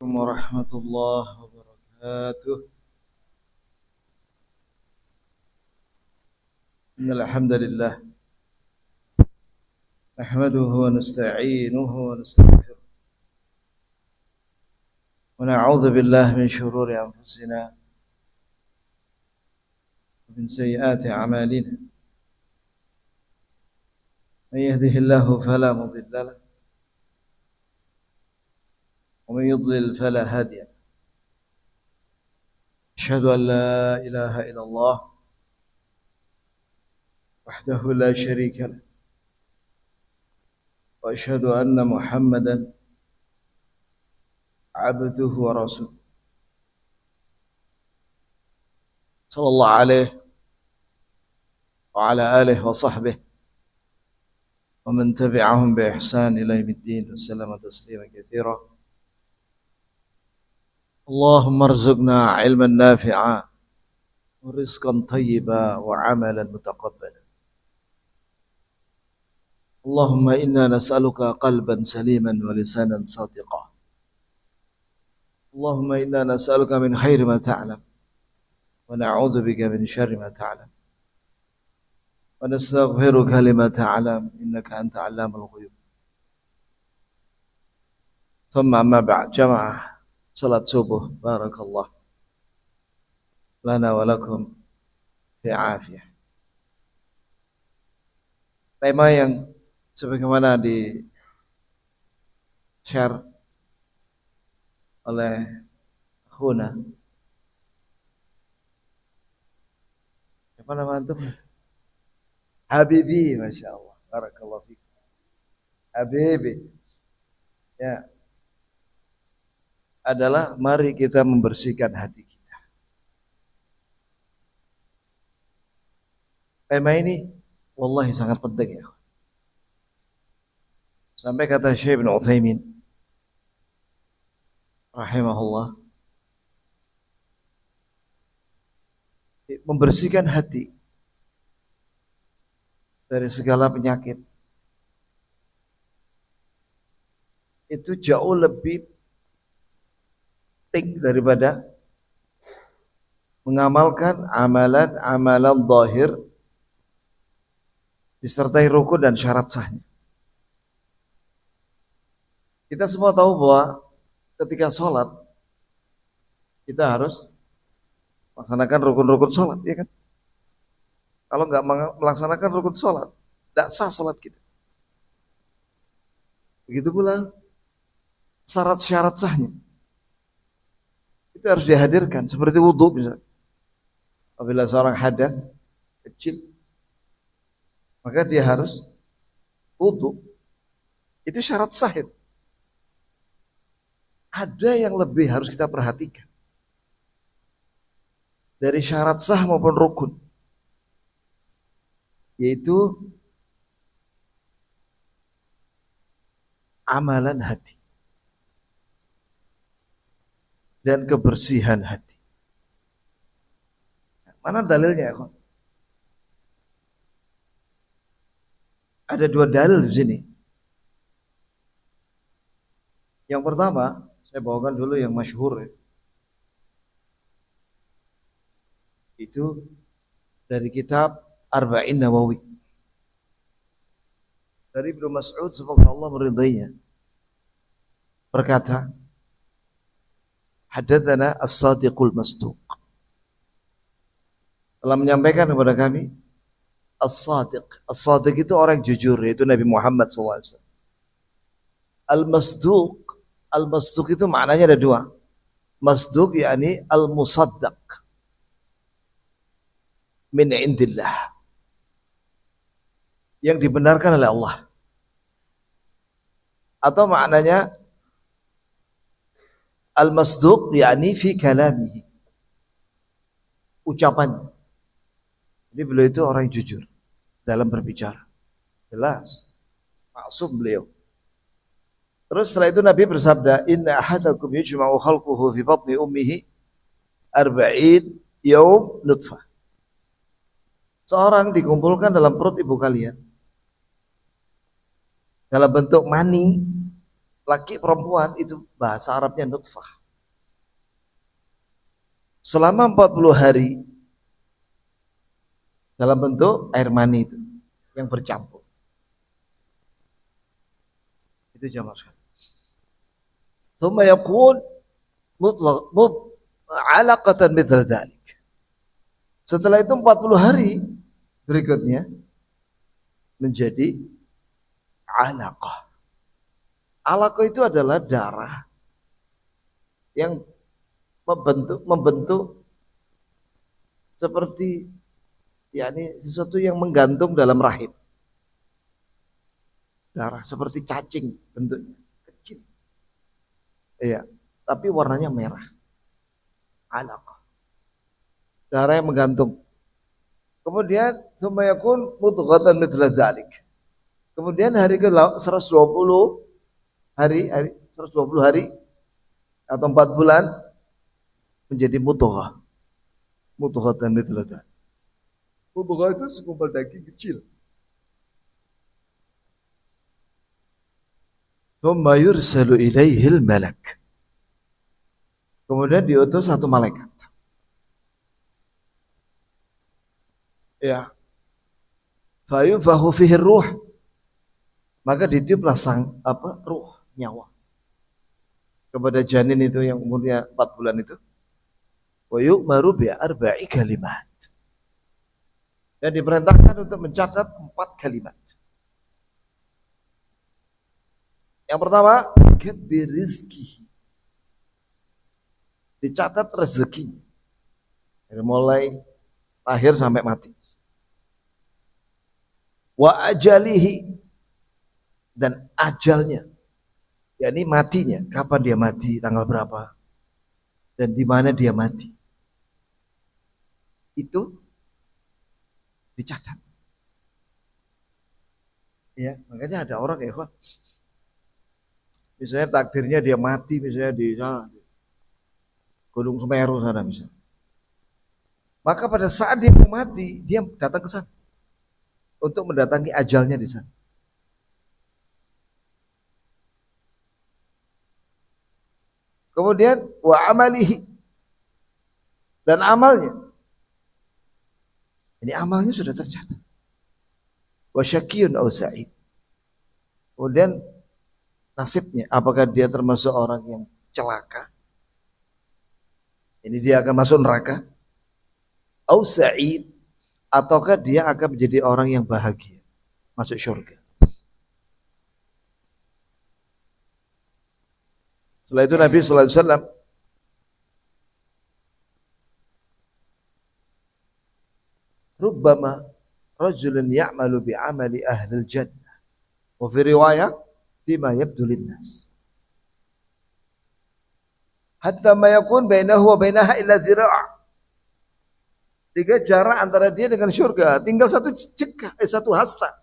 عليكم ورحمة الله وبركاته. إن الحمد لله نحمده ونستعينه ونستغفره ونعوذ بالله من شرور أنفسنا ومن سيئات أعمالنا. من يهده الله فلا مضل له ومن يضلل فلا هادي له. أشهد أن لا إله إلا الله وحده لا شريك له وأشهد أن محمدا عبده ورسوله صلى الله عليه وعلى آله وصحبه ومن تبعهم بإحسان إلى يوم الدين وسلم تسليما كثيرا. اللهم ارزقنا علما نافعا ورزقا طيبا وعملا متقبلا. اللهم إنا نسألك قلبا سليما ولسانا صادقا. اللهم إنا نسألك من خير ما تعلم ونعوذ بك من شر ما تعلم ونستغفرك لما تعلم إنك أنت علام الغيوب. ثم أما بعد، جماعة salat subuh, barakallah lana walakum fi afiyah. Tema yang sebagaimana di share oleh akhuna, apa nama antum? Habibi, masya Allah, barakallah fiik. Habibi, ya, adalah mari kita membersihkan hati kita. Tema ini wallahi sangat penting ya. Sampai kata Syekh Ibn Utsaimin rahimahullah, membersihkan hati dari segala penyakit itu jauh lebih daripada mengamalkan amalan zahir disertai rukun dan syarat sahnya. Kita semua tahu bahwa ketika sholat kita harus melaksanakan rukun-rukun sholat, ya kan? Kalau nggak melaksanakan rukun sholat, tidak sah sholat kita. Begitu pula syarat-syarat sahnya itu harus dihadirkan, seperti wudhu misalnya. Apabila seorang hadas kecil, maka dia harus wudhu. Itu syarat sahih. Ada yang lebih harus kita perhatikan dari syarat sah maupun rukun, yaitu amalan hati dan kebersihan hati. Mana dalilnya, ya? Ada dua dalil di sini. Yang pertama, saya bawakan dulu yang masyhur, ya. Itu dari kitab Arba'in Nawawi. Dari Ibnu Mas'ud, semoga Allah meridainya, berkata, Hadatsana As-Sadiqul Masduq, telah menyampaikan kepada kami As-Sadiq. As-Sadiq itu orang jujur, yaitu Nabi Muhammad SAW. Al-Masduq, Al-Masduq itu maknanya ada dua. Masduq yakni Al-Musaddaq min indillah, yang dibenarkan oleh Allah. Atau maknanya Al-Masduq yakni fi kalamihi, ucapan. Jadi beliau itu orang yang jujur dalam berbicara, jelas, maksum beliau. Terus setelah itu Nabi bersabda, Inna ahadakum yujma'u khalquhu fi batni ummihi 40 yaum nutfah. Seorang dikumpulkan dalam perut ibu kalian dalam bentuk mani, laki perempuan, itu bahasa Arabnya nutfah. selama 40 hari dalam bentuk air mani itu yang bercampur. Itu jamaah sekalian. Thumma yakun mutlaq alaqatan mithla dzalik. Setelah itu 40 hari berikutnya menjadi alaqah. Alaqah itu adalah darah yang membentuk seperti sesuatu yang menggantung dalam rahim. Darah seperti cacing bentuknya, kecil. Iya, tapi warnanya merah. Alaqah. Darah yang menggantung. Kemudian tsumma yakun mudghatan mithla dzalik. Kemudian hari ke 120 hari 120 hari atau 4 bulan menjadi mudghah. Mudghatan mithla dzalik. Mudghah itu segumpal daging kecil. Tsumma yursalu ilaihil malak. Kemudian diutus satu malaikat. Ya. Fa yunfakhu fihi ruh. Maka ditiuplah ruh, nyawa. Kepada janin itu yang umurnya 4 bulan itu. Wa yu'maru bi arba'i kalimat. Dan diperintahkan untuk mencatat 4 kalimat. Yang pertama, katbi rizki. Dicatat rezekinya. Dari mulai lahir sampai mati. Wa ajalihi. Dan ajalnya. yakni matinya. Kapan dia mati, tanggal berapa. Dan di mana dia mati. Itu dicatat. Ya, makanya ada orang ya, misalnya takdirnya dia mati misalnya di Gunung Semeru sana misalnya. Maka pada saat dia mau mati, dia datang ke sana untuk mendatangi ajalnya di sana. Kemudian wa amalihi, dan amalnya. Ini amalnya sudah tercatat. Wa syaqiyun aw sa'id. Kemudian nasibnya, apakah dia termasuk orang yang celaka? Ini dia akan masuk neraka. Aw sa'id, ataukah dia akan menjadi orang yang bahagia, masuk surga. Setelah itu Nabi sallallahu alaihi wasallam rubbama rajulun ya'malu bi 'amali ahli al-jannah wa fi riwayah bima yabdu lin-nas hatta ma yakun bainahu wa bainaha illa zira'. Tiga jarak antara dia dengan surga tinggal satu hasta.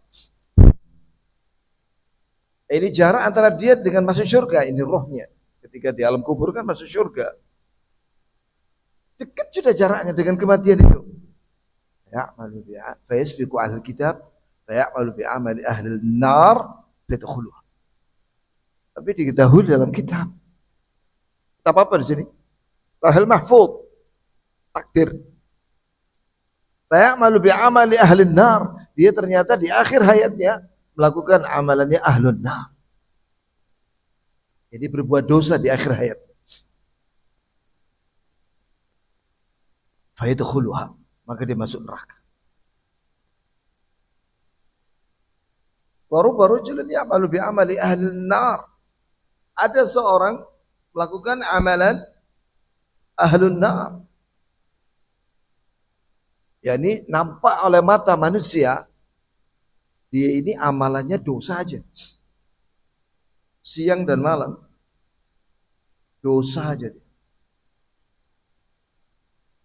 Ini jarak antara dia dengan masuk surga, ini rohnya. Ketika di alam kubur kan masuk surga. Dekat sudah jaraknya dengan kematian itu. Ya'malu bi'a fa yasbiqu ahlul kitab fa ya'malu bi amali ahlil nar fadkhuluha. Tapi diketahui dalam kitab. Kitab apa di sini? Lauhul Mahfuz. Takdir. Fa ya'malu bi amali ahlin nar. Dia ternyata di akhir hayatnya melakukan amalannya ahlun nar. Jadi berbuat dosa di akhir hayat. Fa yadkhuluha, maka dia masuk neraka. Baru jalan ya'malu bi amali ahli nar. Ada seorang melakukan amalan ahlun nar. yakni nampak oleh mata manusia dia ini amalannya dosa aja. Siang dan malam dosa aja.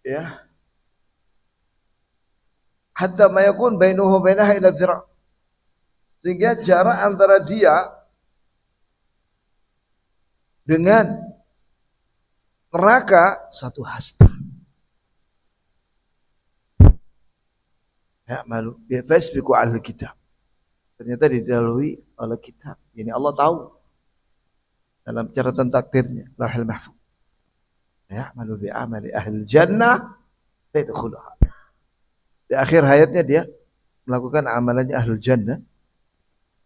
Ya. Hatta ma yakun bainahu wa bainaha ila dhira'. Sehingga jarak antara dia dengan neraka satu hasta. Ya malu, ya fasbiqu al kitab. Ternyata didahului oleh kitab. Ini Allah tahu dalam catatan takdirnya, Lauhul Mahfuz. ya'malu bi amali ahli jannah fayadkhuluha. Di akhir hayatnya dia melakukan amalannya ahlul jannah,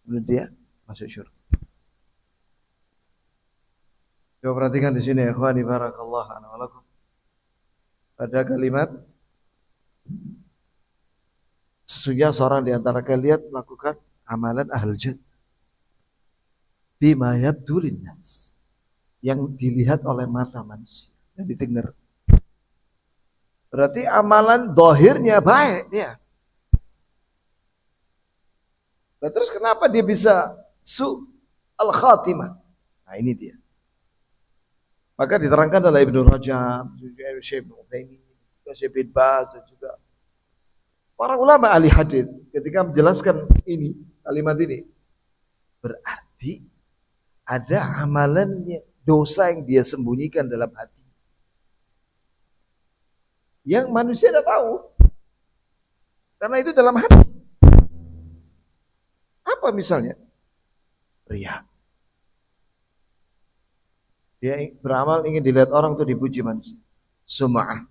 kemudian dia masuk surga. Coba perhatikan di sini ya, ikhwani barakallahu ana wa lakum. Pada kalimat sesungguhnya seorang di antara kalian melakukan amalan ahlul jannah bima yabdu linnas, yang dilihat oleh mata manusia, yang didengar. Berarti amalan dohirnya baik dia. Nah, terus kenapa dia bisa al-khatimah? Nah ini dia. Maka diterangkan oleh Ibnu Rajab, juga Syekh Ibnu Utsaimin, juga Syekh bin Baz, dan juga para ulama ahli hadis ketika menjelaskan ini, kalimat ini, berarti ada amalannya, dosa yang dia sembunyikan dalam hati, yang manusia tidak tahu, karena itu dalam hati. Apa misalnya? Riya. Dia beramal ingin dilihat orang itu dipuji manusia. Sum'ah.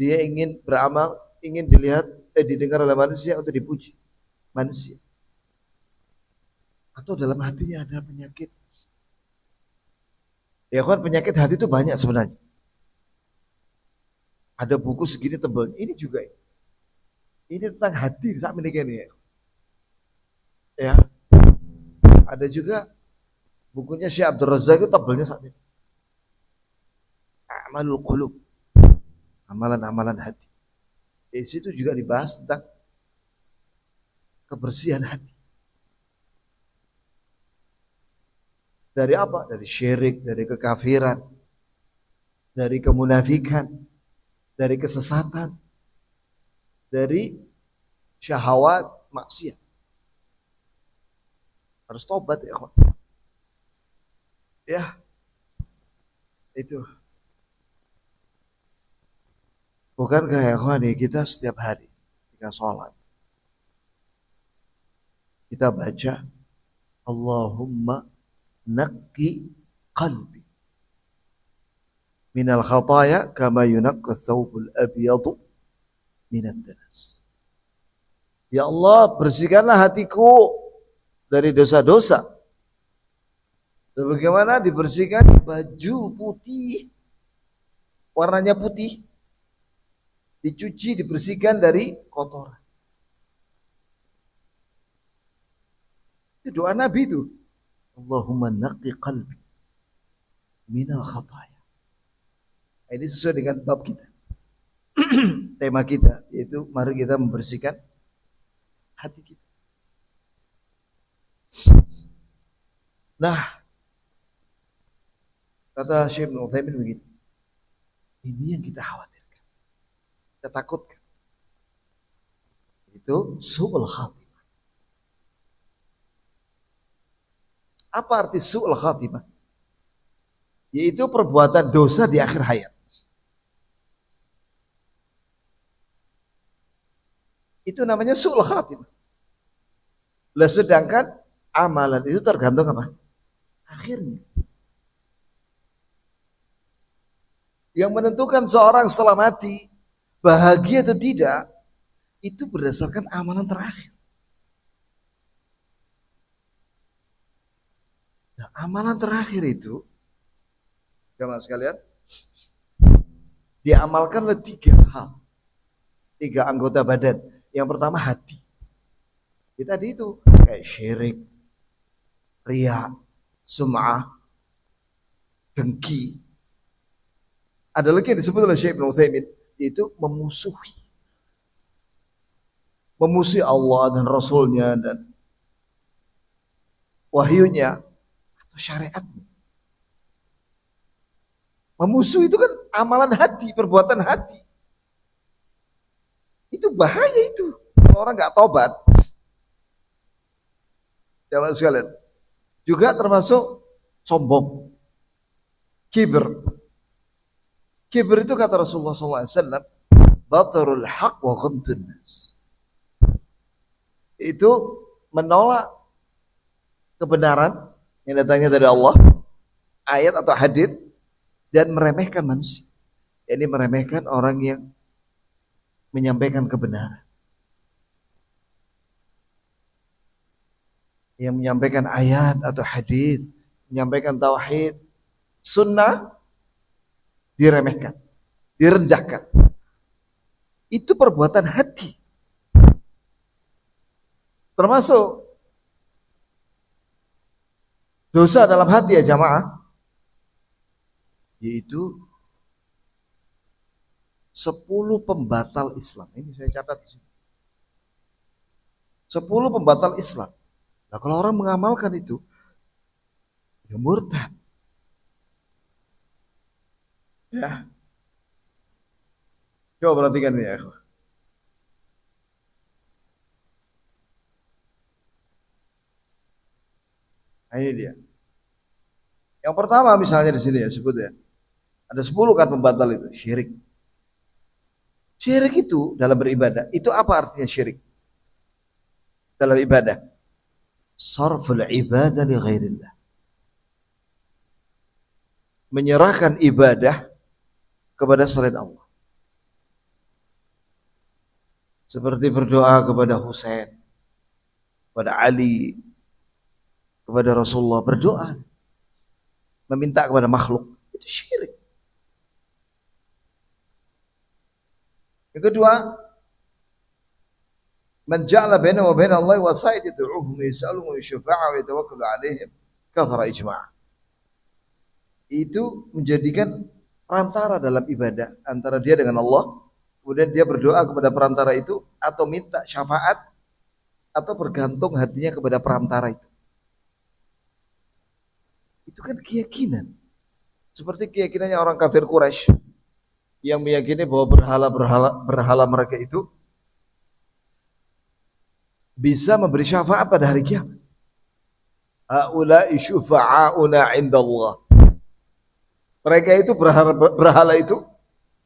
Dia ingin beramal ingin dilihat didengar oleh manusia untuk dipuji manusia. Atau dalam hatinya ada penyakit. Ya kan, penyakit hati itu banyak sebenarnya. Ada buku segini tebal. Ini juga. Ini tentang hati saat ini. Ya. Ada juga bukunya Syekh Abdul Razak itu tebalnya saat ini. Amalul qulub. Amalan-amalan hati. Di situ juga dibahas tentang kebersihan hati. Dari apa? Dari syirik, dari kekafiran, dari kemunafikan, dari kesesatan, dari syahwat, maksiat. Harus tobat ya, kawan. Ya, itu. Bukankah ya kawan, kita setiap hari ketika sholat kita baca Allahumma naqqi qalbi minal khataya kama yunaqqa thawbul abyadu minad danas. Ya Allah, bersihkanlah hatiku dari dosa-dosa sebagaimana dibersihkan baju putih, warnanya putih, dicuci, dibersihkan dari kotoran. Itu doa Nabi itu. Allahumma naqqi qalbi minal khataya. Ini sesuai dengan bab kita. Tema kita yaitu mari kita membersihkan hati kita. Nah, kata Syekh Ibnu Utsaimin begini. Ini yang kita khawatirkan. Kita takutkan. Itu su'ul khatimah. Apa arti su'ul khatimah? Yaitu perbuatan dosa di akhir hayat. Itu namanya su'ul khatimah. Lah sedangkan amalan itu tergantung apa? Akhirnya. Yang menentukan seorang setelah mati bahagia atau tidak itu berdasarkan amalan terakhir. Nah, amalan terakhir itu, jemaah sekalian, diamalkan oleh 3 hal, 3 anggota badan. Yang pertama hati. Kita tadi itu kayak syirik, riya, sum'ah, dengki. Ada lagi yang disebut oleh Syekh Ibnu Utsaimin, yaitu memusuhi Allah dan Rasulnya dan wahyunya atau syariatnya. Memusuhi itu kan amalan hati, perbuatan hati. Itu bahaya itu. Kalau orang nggak tobat. Jemaah sekalian. Juga termasuk sombong. Kibir. Kibir itu kata Rasulullah SAW, batarul haq wa ghamtun nas. Itu menolak kebenaran yang datangnya dari Allah, ayat atau hadis, dan meremehkan manusia. Ini meremehkan orang yang menyampaikan kebenaran, yang menyampaikan ayat atau hadis, menyampaikan tauhid, sunnah, diremehkan, direndahkan. Itu perbuatan hati. Termasuk dosa dalam hati ya jamaah, yaitu 10 pembatal Islam. Ini saya catat di sini. 10 pembatal Islam. Nah, kalau orang mengamalkan itu, ya murtad. Ya. Coba perhatikan ini ya. Nah, ini dia. Yang pertama misalnya di sini ya sebut ya. Ada 10 kan pembatal itu, syirik. Syirik itu dalam beribadah, itu apa artinya syirik? Dalam ibadah, sarful ibadah li ghairillah. Menyerahkan ibadah kepada selain Allah. Seperti berdoa kepada Husain, kepada Ali, kepada Rasulullah, berdoa meminta kepada makhluk, itu syirik. Yang kedua, man ja'ala bainahu wa baina Allah wasa'id yad'uuhum yas'aluhum wa yashfa'u wa yatawakkalu 'alaihim kafara ijma'. Itu menjadikan perantara dalam ibadah antara dia dengan Allah, kemudian dia berdoa kepada perantara itu atau minta syafaat atau bergantung hatinya kepada perantara itu. Itu kan keyakinan. Seperti keyakinannya orang kafir Quraisy yang meyakini bahwa berhala mereka itu bisa memberi syafaat pada hari kiamat. Haula'i syufa'auna 'inda Allah. Mereka itu berhala itu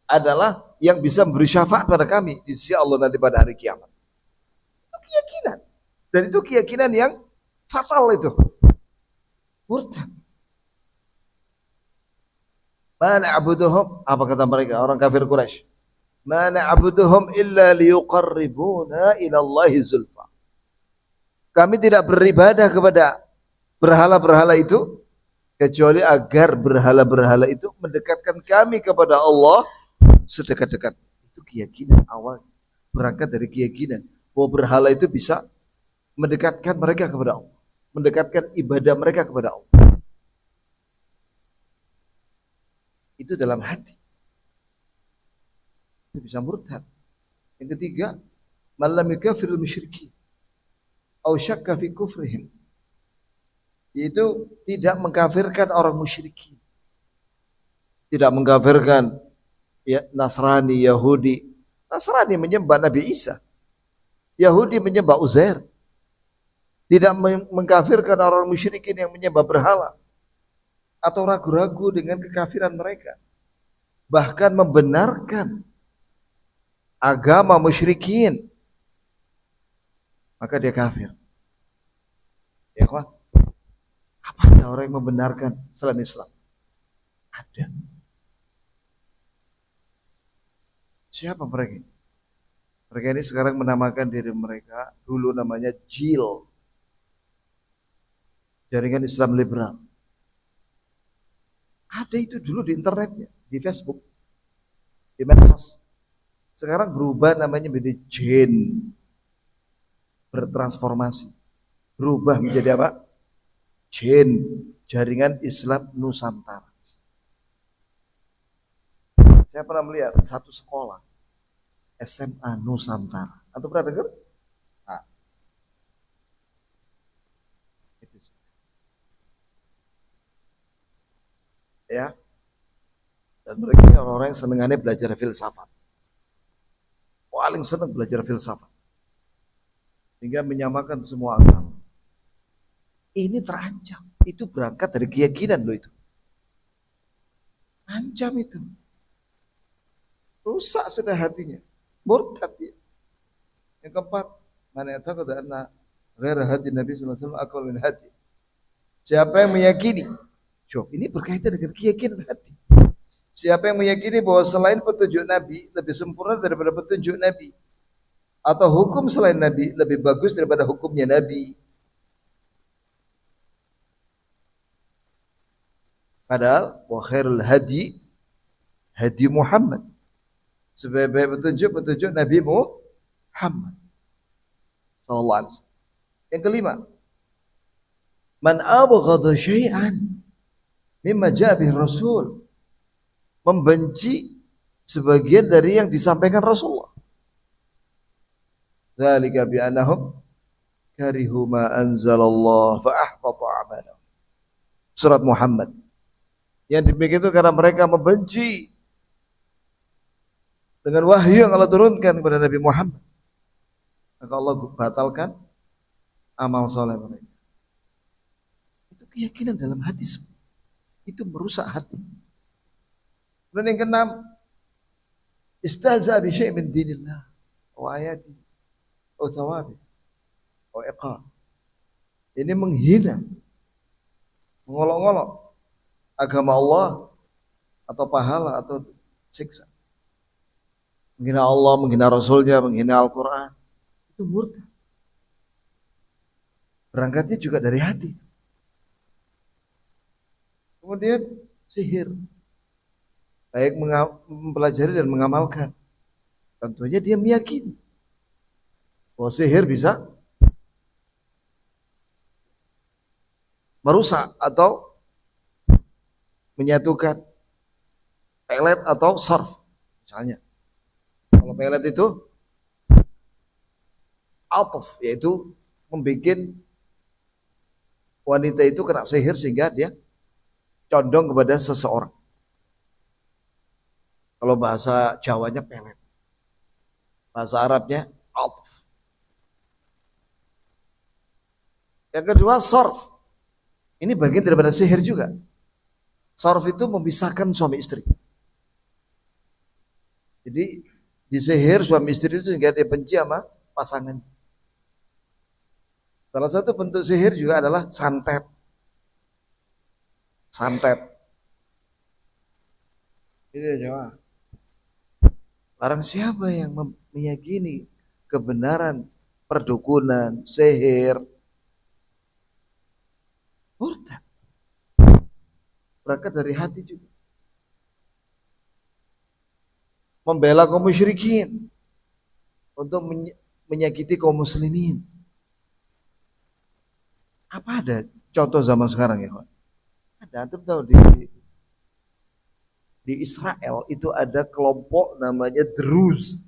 adalah yang bisa memberi syafaat pada kami di sisi Allah nanti pada hari kiamat. Itu keyakinan. Dan itu keyakinan yang fatal itu. Murtad. Ma na'buduhum, apa kata mereka orang kafir Quraisy? Ma na'buduhum illa liyuqarribuna ila Allahi zulfa. Kami tidak beribadah kepada berhala-berhala itu kecuali agar berhala-berhala itu mendekatkan kami kepada Allah sedekat-dekat. Itu keyakinan awal, berangkat dari keyakinan bahwa berhala itu bisa mendekatkan mereka kepada Allah, mendekatkan ibadah mereka kepada Allah. Itu dalam hati. Itu bisa murtad. Yang ketiga, man lam yukafirul musyrikin aw syakka fi kufrihim. Yaitu tidak mengkafirkan orang musyrikin. Tidak mengkafirkan ya, Nasrani, Yahudi. Nasrani menyembah Nabi Isa. Yahudi menyembah Uzair. Tidak mengkafirkan orang musyrikin yang menyembah berhala atau ragu-ragu dengan kekafiran mereka, bahkan membenarkan agama musyrikin, maka dia kafir. Ya kawan, apa ada orang yang membenarkan selain Islam? Ada. Siapa mereka? Mereka ini sekarang menamakan diri mereka, dulu namanya JIL, Jaringan Islam Liberal. Ada itu dulu di internetnya, di Facebook, di medsos. Sekarang berubah namanya menjadi JIN, bertransformasi, berubah menjadi apa? JIN, Jaringan Islam Nusantara. Saya pernah melihat satu sekolah SMA Nusantara. Antum pernah dengar? Nah, itu. Ya. Dan mereka ini orang-orang yang senengannya belajar filsafat. Paling senang belajar filsafat. Sehingga menyamakan semua agama. Ini terancam. Itu berangkat dari keyakinan loh itu. Ancam itu. Rusak sudah hatinya. Murtad dia. Yang keempat, man ya'taqida anna ghaira hadi Nabi sallallahu alaihi wasallam aqwal min hadi. Siapa yang meyakini? Coba ini berkaitan dengan keyakinan hati. Siapa yang meyakini bahwa selain petunjuk Nabi lebih sempurna daripada petunjuk Nabi, atau hukum selain Nabi lebih bagus daripada hukumnya Nabi. Padahal wa khairul hadi hadi Muhammad. Sebaik-baik petunjuk Nabi Muhammad sallallahu alaihi wasallam. Yang kelima, man abghadha syai'an mimma ja'a bihi Rasul, membenci sebagian dari yang disampaikan Rasulullah. Dzalika bi annahum karihu ma anzalallah fa ahbata a'malahum. Surat Muhammad. Yang demikian itu karena mereka membenci dengan wahyu yang Allah turunkan kepada Nabi Muhammad, maka Allah batalkan amal soleh mereka. Itu keyakinan dalam hati, itu merusak hati. Dan yang keenam, istahza bi syai' min dinillah wa ayati wa thawabi wa iqab. Ini menghina, mengolok-olok agama Allah atau pahala atau siksa. Menghina Allah, menghina Rasulnya, menghina Al-Quran, itu murtad. Berangkatnya juga dari hati. Kemudian sihir, baik mempelajari dan mengamalkan. Tentunya dia meyakini bahwa sihir bisa merusak atau menyatukan pelet atau sarf. Misalnya, kalau pelet itu ataf, yaitu membuat wanita itu kena sihir sehingga dia condong kepada seseorang. Kalau bahasa Jawanya pelet, bahasa Arabnya ataf. Yang kedua sarf, ini bagian daripada sihir juga. Sarf itu memisahkan suami istri. Jadi disihir suami istri itu sehingga dia benci sama pasangan. Salah satu bentuk sihir juga adalah santet. Santet. Ini Jawa. Barang siapa yang meyakini kebenaran perdukunan, sihir, murtad. Berangkat dari hati juga. Membela kaum musyrikin untuk menyakiti kaum muslimin. Apa ada contoh zaman sekarang ya, Pak? Ada, antum tahu di Israel itu ada kelompok namanya Druze.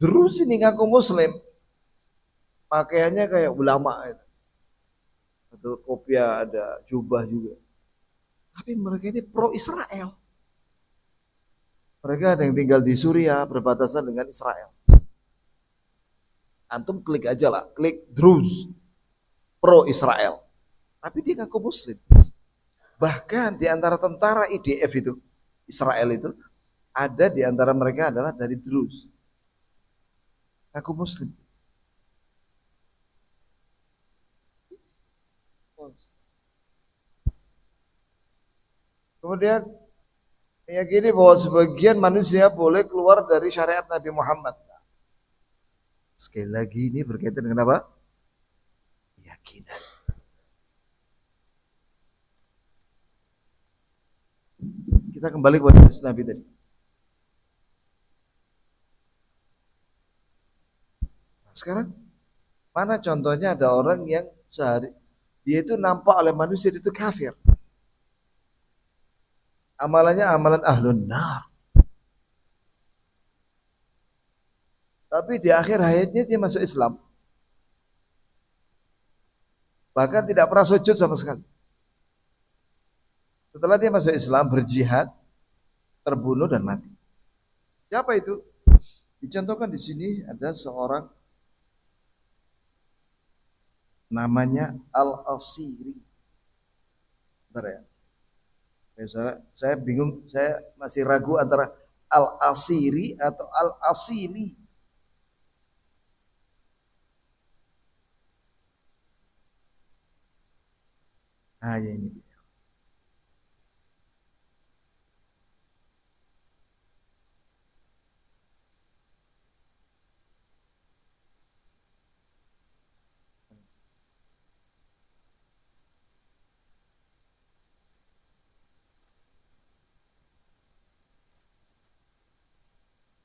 Druze ini ngaku muslim, pakaiannya kayak ulama itu. Ada kopiah, ada jubah juga. Tapi mereka ini pro Israel. Mereka ada yang tinggal di Suriah, berbatasan dengan Israel. Antum klik aja lah, klik Druze, pro Israel. Tapi dia ngaku muslim. Bahkan di antara tentara IDF itu, Israel itu, ada di antara mereka adalah dari Druze. Ngaku muslim. Kemudian meyakini bahwa sebagian manusia boleh keluar dari syariat Nabi Muhammad. Sekali lagi ini berkaitan dengan apa? Keyakinan. Kita kembali kepada hadis Nabi tadi. Nah, sekarang mana contohnya ada orang yang sehari dia itu nampak oleh manusia itu kafir. Amalannya amalan ahlun nar. Tapi di akhir hayatnya dia masuk Islam. Bahkan tidak pernah sujud sama sekali. Setelah dia masuk Islam, berjihad, terbunuh dan mati. Siapa itu? Dicontohkan di sini ada seorang namanya Al-Asiri. Bentar ya. Saya bingung, saya masih ragu antara Al-Asiri atau Al-Asili. Ah ya ini.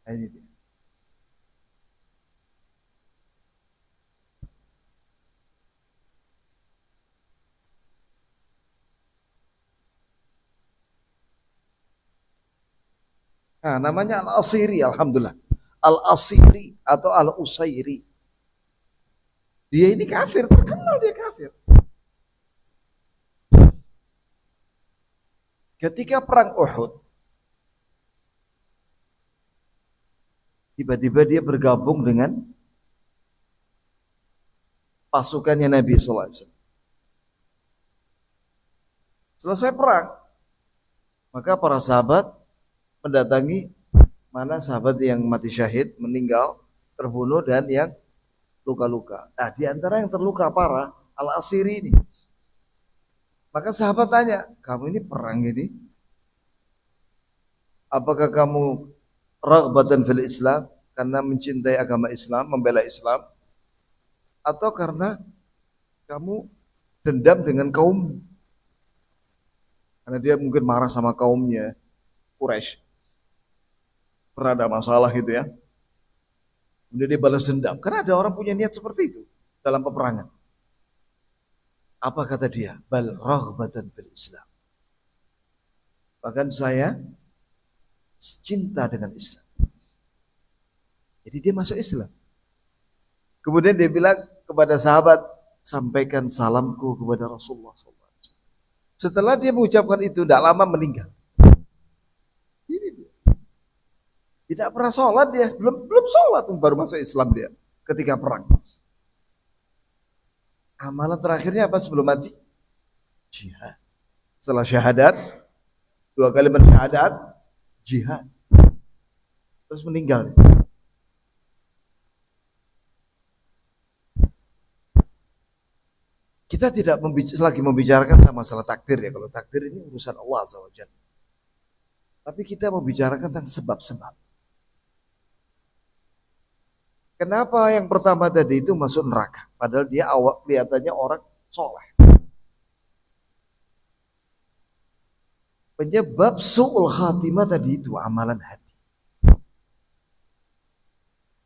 Nah, ini dia. Nah, namanya Al-Asiri, alhamdulillah. Al-Asiri atau Al-Usairi. Dia ini kafir, terkenal dia kafir. Ketika perang Uhud, tiba-tiba dia bergabung dengan pasukannya Nabi SAW. Selesai perang, maka para sahabat mendatangi mana sahabat yang mati syahid, meninggal, terbunuh, dan yang luka-luka. Nah, di antara yang terluka parah, Al-Asiri ini. Maka sahabat tanya, kamu ini perang ini, apakah kamu raghbatan fil Islam, karena mencintai agama Islam, membela Islam, atau karena kamu dendam dengan kaum? Karena dia mungkin marah sama kaumnya, Quraisy. Pernah ada masalah gitu ya. Kemudian dia balas dendam. Karena ada orang punya niat seperti itu dalam peperangan. Apa kata dia? Bal raghbatan fil Islam. Bahkan saya cinta dengan Islam. Jadi dia masuk Islam. Kemudian dia bilang kepada sahabat, sampaikan salamku kepada Rasulullah SAW. Setelah dia mengucapkan itu, tidak lama meninggal. Ini dia. Tidak pernah sholat dia, belum sholat, baru masuk Islam dia ketika perang. Amalan terakhirnya apa sebelum mati? Jihad. Setelah syahadat, 2 kalimat syahadat, jihad. Terus meninggal. Kita tidak lagi membicarakan tentang masalah takdir ya. Kalau takdir ini urusan Allah SWT. Tapi kita membicarakan tentang sebab-sebab. Kenapa yang pertama tadi itu masuk neraka? Padahal dia awal kelihatannya orang soleh. Penyebab su'ul khatimah tadi itu amalan hati.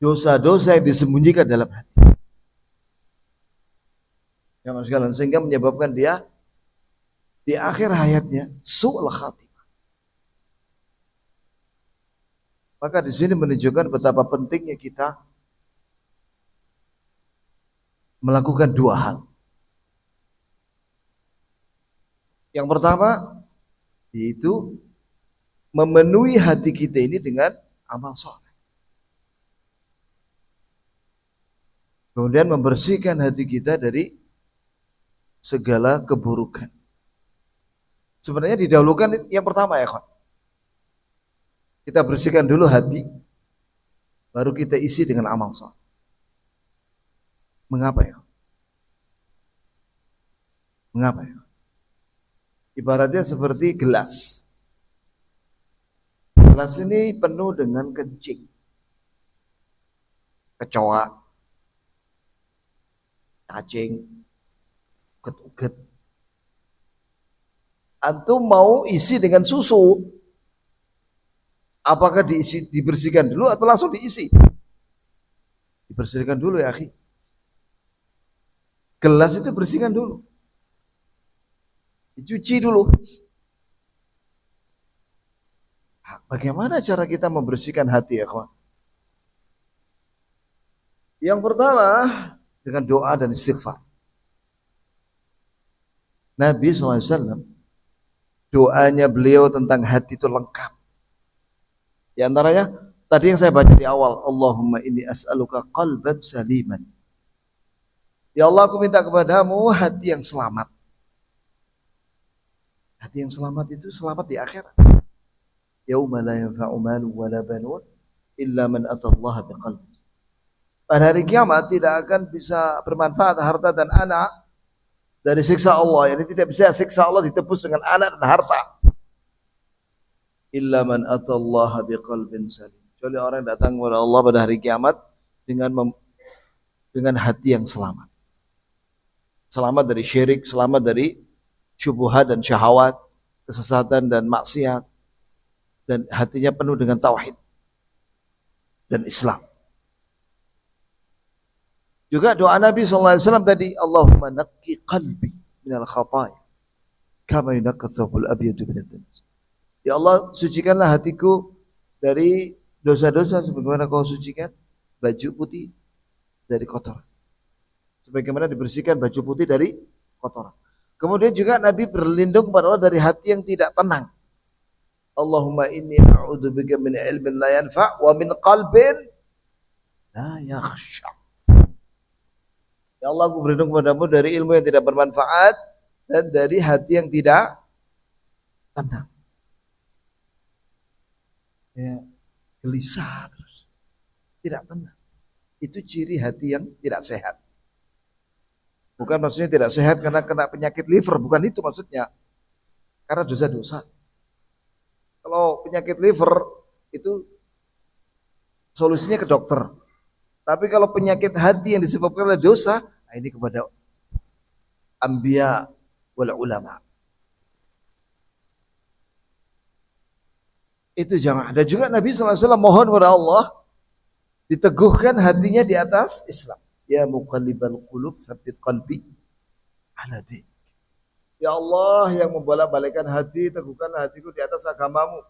Dosa-dosa yang disembunyikan dalam hati. Ya, sekalian, sehingga menyebabkan dia di akhir hayatnya su'ul khatimah. Maka di sini menunjukkan betapa pentingnya kita melakukan 2 hal. Yang pertama yaitu memenuhi hati kita ini dengan amal soleh. Kemudian membersihkan hati kita dari segala keburukan. Sebenarnya didahulukan yang pertama ya kawan. Kita bersihkan dulu hati, baru kita isi dengan amal soleh. Mengapa ya? Mengapa ya? Ibaratnya seperti gelas. Gelas ini penuh dengan kencing, kecoa, cacing, uget-uget. Antum mau isi dengan susu, apakah dibersihkan dulu atau langsung diisi? Dibersihkan dulu ya akhi. Gelas itu bersihkan dulu, dicuci dulu. Bagaimana cara kita membersihkan hati ya kawan? Yang pertama dengan doa dan istighfar. Nabi SAW doanya beliau tentang hati itu lengkap. Di antaranya tadi yang saya baca di awal, Allahumma inni as'aluka qalban saliman. Ya Allah, aku minta kepadamu hati yang selamat. Hati yang selamat itu selamat di akhirat. Yauma la yanfa'u malun wala banun illa man atallaha biqalb. Pada hari kiamat tidak akan bisa bermanfaat harta dan anak dari siksa Allah. Yani tidak bisa siksa Allah ditebus dengan anak dan harta. Illa man atallaha biqalbin salim. Kecuali orang yang datang kepada Allah pada hari kiamat dengan hati yang selamat. Selamat dari syirik, selamat dari syubhat dan syahwat, kesesatan dan maksiat, dan hatinya penuh dengan tauhid. dan Islam. Juga doa Nabi SAW tadi, Allahumma naqqi qalbi minal khataya kama yunaqqa thawbul abyadu minad danas. Ya Allah, sucikanlah hatiku dari dosa-dosa sebagaimana kau sucikan baju putih dari kotoran. Sebagaimana dibersihkan baju putih dari kotoran. Kemudian juga Nabi berlindung kepada Allah dari hati yang tidak tenang. Allahumma inni a'udzubika min ilmin la yanfa' wa min qalbin la yakhsha. Ya Allah, aku berlindung kepadamu dari ilmu yang tidak bermanfaat dan dari hati yang tidak tenang. Ya, gelisah terus, tidak tenang. Itu ciri hati yang tidak sehat. Bukan maksudnya tidak sehat karena kena penyakit liver, bukan itu maksudnya. Karena dosa-dosa. Kalau penyakit liver itu solusinya ke dokter. Tapi kalau penyakit hati yang disebabkan oleh dosa, nah ini kepada anbiya wal ulama. Itu jangan. Dan juga Nabi SAW mohon kepada Allah diteguhkan hatinya di atas Islam. Ya muqallibal qulub tsabbit qalbi ala dinik. Ya Allah yang membolak-balikkan hati, teguhkan hatiku di atas agamamu.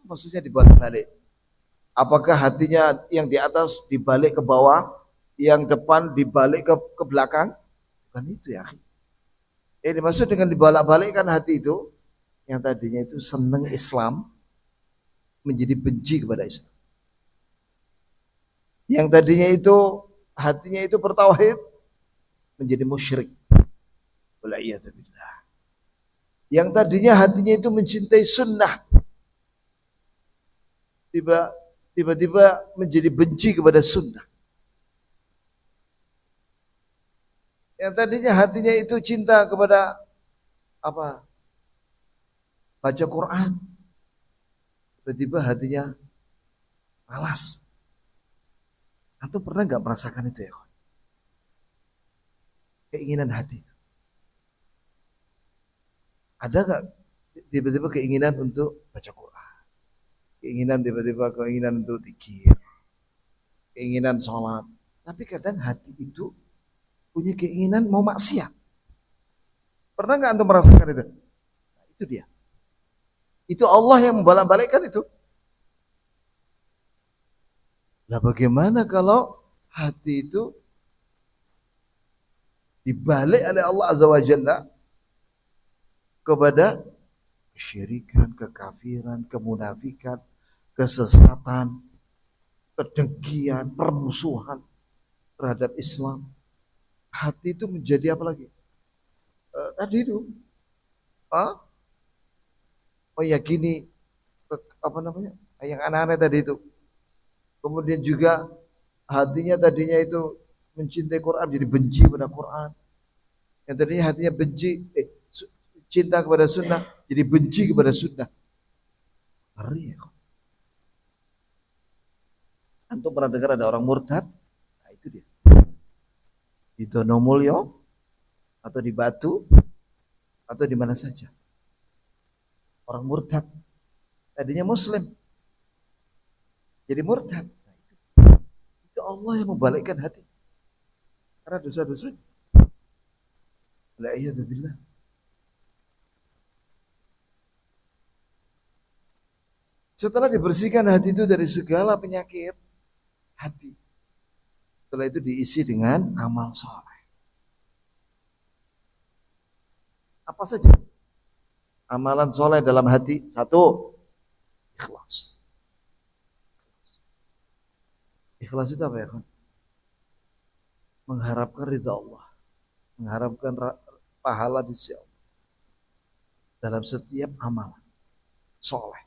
Maksudnya dibalik-balik. Apakah hatinya yang di atas dibalik ke bawah, yang depan dibalik ke belakang? Bukan itu ya. Ini maksud dengan dibolak-balikkan hati itu, yang tadinya itu senang Islam, menjadi benci kepada Islam. Yang tadinya itu hatinya itu bertauhid, menjadi musyrik. Wal'iyadzubillah. Yang tadinya hatinya itu mencintai sunnah, tiba-tiba menjadi benci kepada sunnah. Yang tadinya hatinya itu cinta kepada apa? Baca Quran. Tiba-tiba hatinya malas. Antum pernah nggak merasakan itu ya? Keinginan hati itu. Ada nggak tiba-tiba keinginan untuk baca Quran? Keinginan untuk zikir, keinginan sholat. Tapi kadang hati itu punya keinginan mau maksiat. Pernah nggak antum merasakan itu? Nah, itu dia. Itu Allah yang membolak-balikkan itu. Nah, bagaimana kalau hati itu dibalik oleh Allah Azza wa Jalla kepada kesyirikan, kekafiran, kemunafikan, kesesatan, kedengkian, permusuhan terhadap Islam. Hati itu menjadi apa lagi? Tadi itu meyakini yang aneh-aneh tadi itu. Kemudian juga hatinya tadinya itu mencintai Quran, jadi benci pada Quran. Yang tadinya hatinya cinta kepada sunnah, jadi benci kepada sunnah. Ngeri ya. Antum pernah dengar ada orang murtad? Nah itu dia. Di Donomulyo, atau di Batu, atau di mana saja. Orang murtad. Tadinya muslim. Jadi murtad. Nah, itu Allah yang membalikkan hati. Karena dosa-dosa. Wal'iyadzubillah. Setelah dibersihkan hati itu dari segala penyakit hati, setelah itu diisi dengan amal soleh. Apa saja amalan soleh dalam hati? Satu, ikhlas. Ikhlas itu apa ya kan? Mengharapkan ridha Allah, mengharapkan pahala di sisi Allah dalam setiap amalan soleh.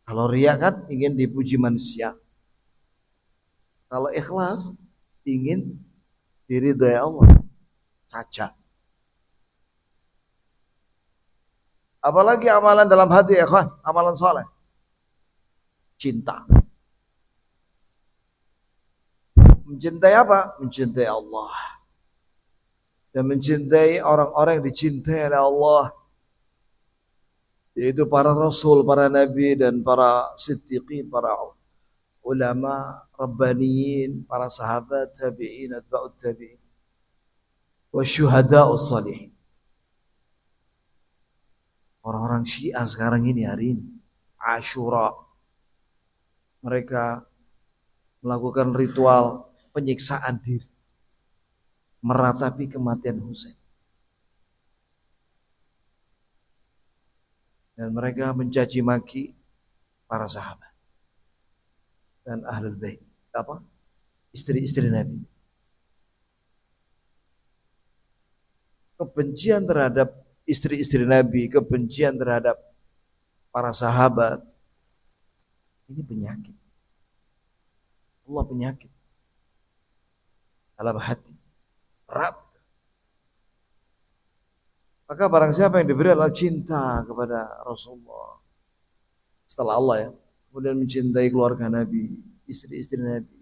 Kalau riya kan ingin dipuji manusia. Kalau ikhlas ingin diridhai Allah saja. Apalagi amalan dalam hati ya kan, amalan soleh. Cinta. Mencintai apa? Mencintai Allah. Dan mencintai orang-orang yang dicintai oleh Allah. yaitu para rasul, para nabi dan para siddiqin, para ulama, rabbaniyin, para sahabat, tabi'in, atba'ut tabi'in, wa syuhada'us salihin. Orang-orang Syiah sekarang ini, hari ini, Asyura, mereka melakukan ritual penyiksaan diri, meratapi kematian Husain. Dan mereka mencaci maki para sahabat dan ahlul bait, istri-istri Nabi. Kebencian terhadap istri-istri Nabi, kebencian terhadap para sahabat, ini penyakit. Allah penyakit dalam hati, erat. Maka barang siapa yang diberi adalah cinta kepada Rasulullah setelah Allah ya, kemudian mencintai keluarga Nabi, istri-istri Nabi,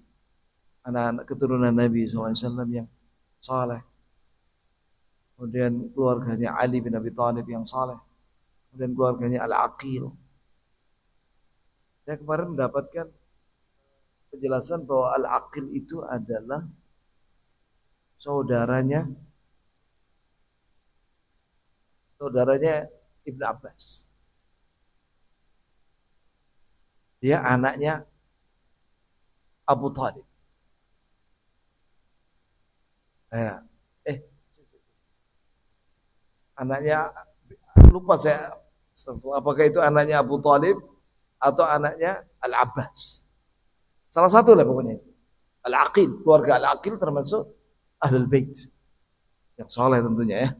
anak-anak keturunan Nabi SAW yang saleh, kemudian keluarganya Ali bin Abi Thalib yang saleh, kemudian keluarganya Al-Aqil. Saya kemarin mendapatkan penjelasan bahwa Al-Aqil itu adalah saudaranya Ibnu Abbas. Dia anaknya Abu Thalib. Anaknya, lupa saya, apakah itu anaknya Abu Thalib atau anaknya Al-Abbas. Salah satu lah pokoknya. Al-Aqil, keluarga Al-Aqil termasuk Ahlul Bait yang soleh tentunya ya.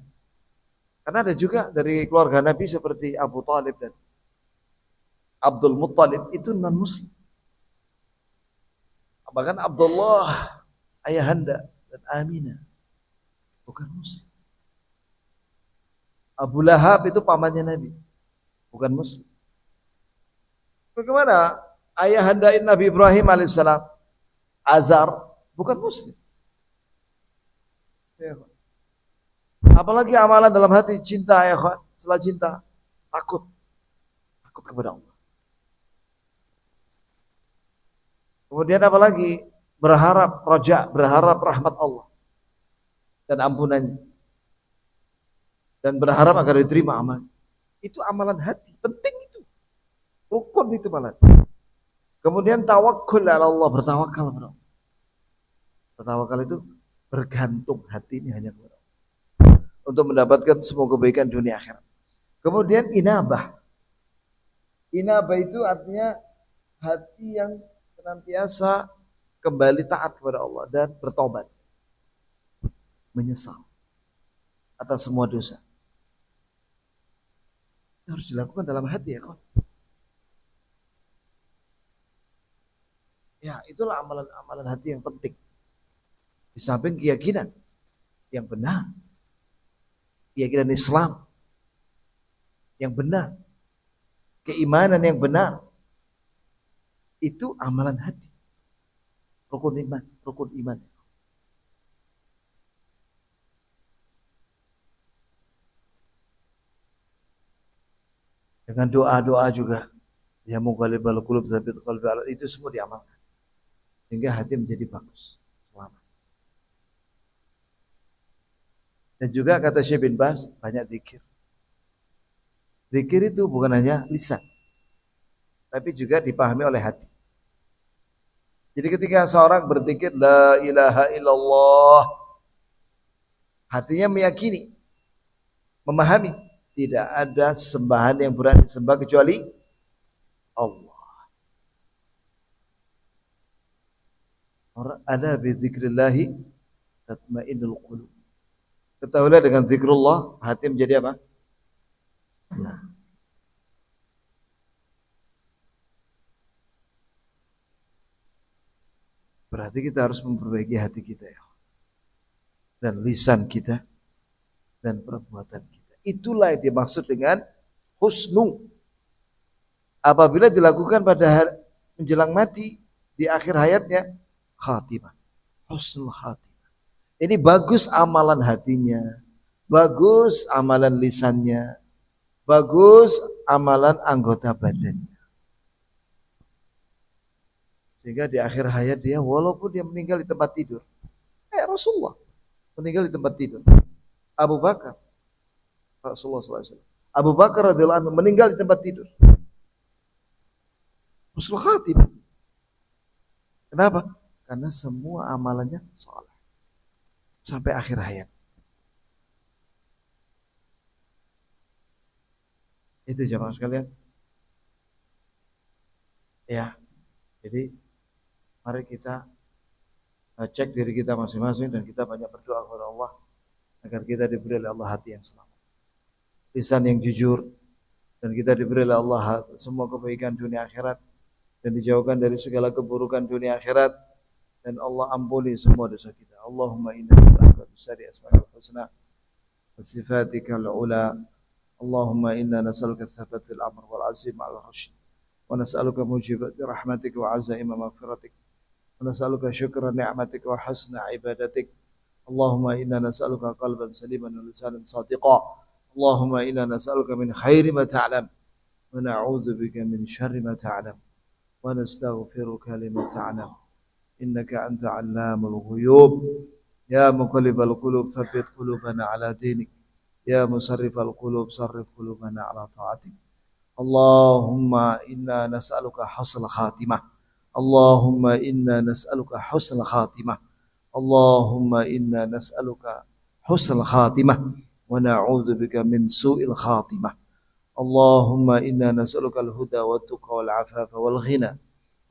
Karena ada juga dari keluarga Nabi seperti Abu Thalib dan Abdul Muttalib itu non-muslim. Bahkan Abdullah ayahanda dan Aminah bukan muslim. Abu Lahab itu pamannya Nabi, bukan muslim. Bagaimana ayahanda Nabi Ibrahim alaihissalam, Azar, bukan muslim. Ya, apalagi amalan dalam hati, cinta ya kawan. Setelah cinta, takut kepada Allah. Kemudian apalagi berharap roja, berharap rahmat Allah dan ampunannya, dan berharap agar diterima amal. Itu amalan hati, penting itu, rukun itu malah. Kemudian tawakkul ala Allah, bertawakal kepada Allah. Bertawakal itu bergantung hati ini hanya kepada Allah untuk mendapatkan semua kebaikan dunia akhirat. Kemudian inabah. Inabah itu artinya hati yang senantiasa kembali taat kepada Allah dan bertobat, menyesal atas semua dosa. Itu harus dilakukan dalam hati ya kawan. Ya, itulah amalan-amalan hati yang penting. Di samping keyakinan yang benar, keyakinan Islam yang benar, keimanan yang benar, itu amalan hati, rukun iman. Dengan doa-doa juga, ya muqallibal qulub tsabbit qalbi ala, itu semua diamalkan sehingga hati menjadi bagus, selamat. Dan juga kata Syekh bin Baz, banyak zikir. Zikir itu bukan hanya lisan, tapi juga dipahami oleh hati. Jadi ketika seorang berzikir la ilaha illallah, hatinya meyakini, memahami tidak ada sembahan yang berhak disembah kecuali Allah. Ala bi dzikrillahi tatmainnul qulub. Ketahuilah dengan zikrullah hati menjadi apa? Nah. Berarti kita harus memperbaiki hati kita ya, dan lisan kita dan perbuatan kita. Itulah yang dimaksud dengan husnu. Apabila dilakukan pada menjelang mati, di akhir hayatnya, khatimah, husnul khatimah. Ini bagus amalan hatinya, bagus amalan lisannya, bagus amalan anggota badannya. Sehingga di akhir hayat dia, walaupun dia meninggal di tempat tidur, Rasulullah meninggal di tempat tidur. Abu Bakar, Rasulullah SAW. Abu Bakar radhiyallahu anhu meninggal di tempat tidur. Husnul khatimah. Kenapa? Karena semua amalannya saleh sampai akhir hayat. Itu jemaah sekalian. Ya, jadi mari kita cek diri kita masing-masing dan kita banyak berdoa kepada Allah agar kita diberi oleh Allah hati yang selamat, lisan yang jujur, dan kita diberi oleh Allah semua kebaikan dunia akhirat dan dijauhkan dari segala keburukan dunia akhirat, dan Allah ampuni semua dosa kita. Allahumma inna nas'aluka bisari asma'il husna wa sifatikal ula. Allahumma inna nas'aluka thabat fil amr wal azim al rushd wa nas'aluka mujibat rahmatik wa azaima maghfiratik wa nas'aluka syukra ni'matik wa husna ibadatik. Allahumma inna nas'aluka qalban saliman wa lisanan sadiqa. Allahumma inna nas'aluka min khairi ma ta'lam wa na'udzu bika min syarri ma ta'lam wa nastaghfiruka lima ta'lam. Innaka anta 'allamul ghuyub. Ya muqallibal qulub tsabbit qulubana 'ala dinik. Ya musarrifal qulub sarrif qulubana 'ala ta'atik. Allahumma inna nas'aluka husnal khatimah. Allahumma inna nas'aluka husnal khatimah. Allahumma inna nas'aluka husnal khatimah wa na'udzubika min su'il khatimah. Allahumma inna nas'aluka al-huda wa tuqa wal 'afafa wal ghina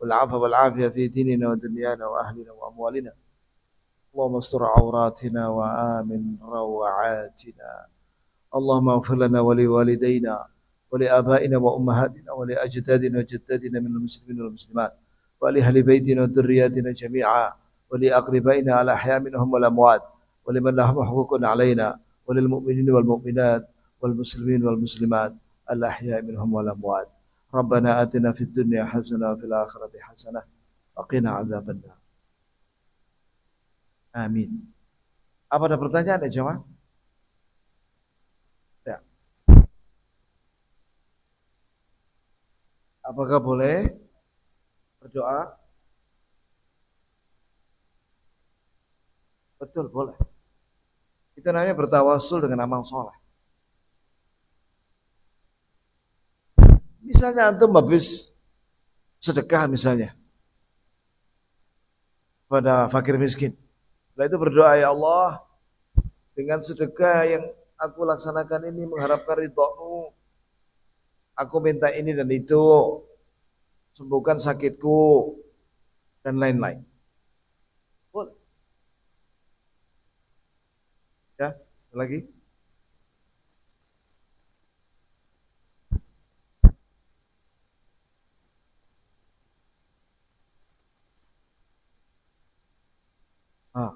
wal 'afa wal 'afiya fi dinina wa dunyana wa ahlina wa amwalina. Allahumma astur 'auratina wa amin rawatina. Allahumma ighfir lana wa li walidayna wa li abaina wa ummahatina wa li ajdadina wa jaddadina minal muslimin wal muslimat wa li ahli baitina wa dhurriyyatina jami'a wa li aqribaina al ahya' minhum wal amwat wa liman lahum huququn 'alaina wa lil mu'minina wal mu'minat wal muslimin wal muslimat al ahya' minhum wal amwat. Rabbana atina fid dunya hasanah wa fil akhirati hasanah wa qina adzabannar. Amin. Apa ada pertanyaan ya jemaah? Ya. Apakah boleh berdoa? Betul, boleh. Itu namanya bertawasul dengan amal soleh. Misalnya antum habis sedekah misalnya pada fakir miskin. Setelah itu berdoa, ya Allah, dengan sedekah yang aku laksanakan ini mengharapkan ridho-Mu. Aku minta ini dan itu, sembuhkan sakitku dan lain-lain. Boleh. Ya, lagi. Ah.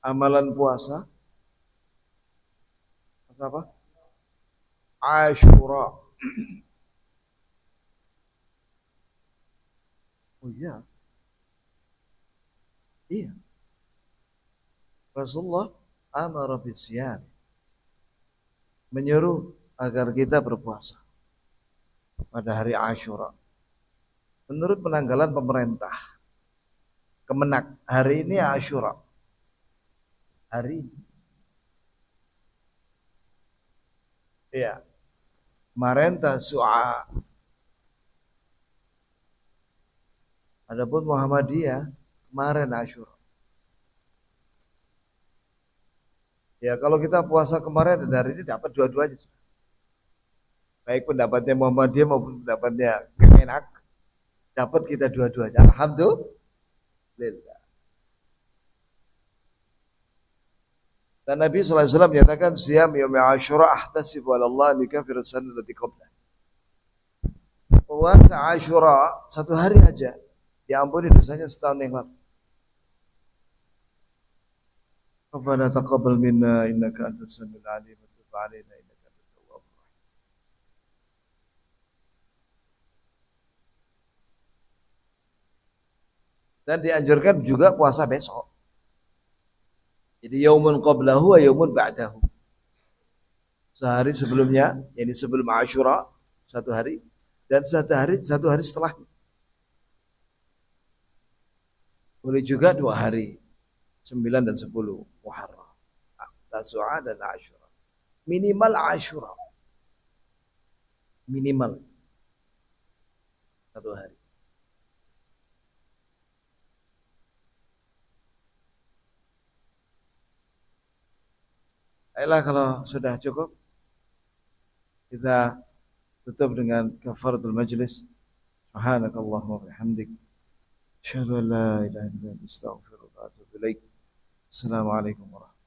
Amalan puasa apa? Asyura. Oh iya. Iya. Rasulullah amara bisyam, menyuruh agar kita berpuasa pada hari Asyura. Menurut penanggalan pemerintah Kemenak, hari ini Asyura. Hari ini. Ya. Kemarin Tasu'a. Adapun Muhammadiyah kemarin Asyura. Ya kalau kita puasa kemarin dan hari ini dapat dua-duanya. Baik pendapatnya Muhammadiyah maupun pendapatnya Kemenak, dapat kita dua-duanya. Alhamdulillah. Dan Nabi SAW menyatakan siyam yaum Asyura ahtasibu ala Allah mikafir sanah allati qablah. Puasa Asyura satu hari aja diampuni dosanya setahun yang lalu. Rabbana taqabbal minna innaka antas samiul alim wa tub 'alaina innaka antat tawwabur rahim. Dan dianjurkan juga puasa besok. Jadi yaumun qablahu wa yaumun ba'dahu. Sehari sebelumnya, yani sebelum Asyura, satu hari, dan satu hari setelah. Boleh juga 2 hari, 9 dan 10 Muharram, Tasu'a dan Asyura. Minimal Asyura, minimal satu hari. Ayolah kalau sudah cukup, kita tutup dengan kafaratul majlis. Subhanakallahumma wa bihamdik, asyhadu an la ilaha illa anta, astaghfiruka wa atubu ilaik. Assalamualaikum warahmatullahi wabarakatuh.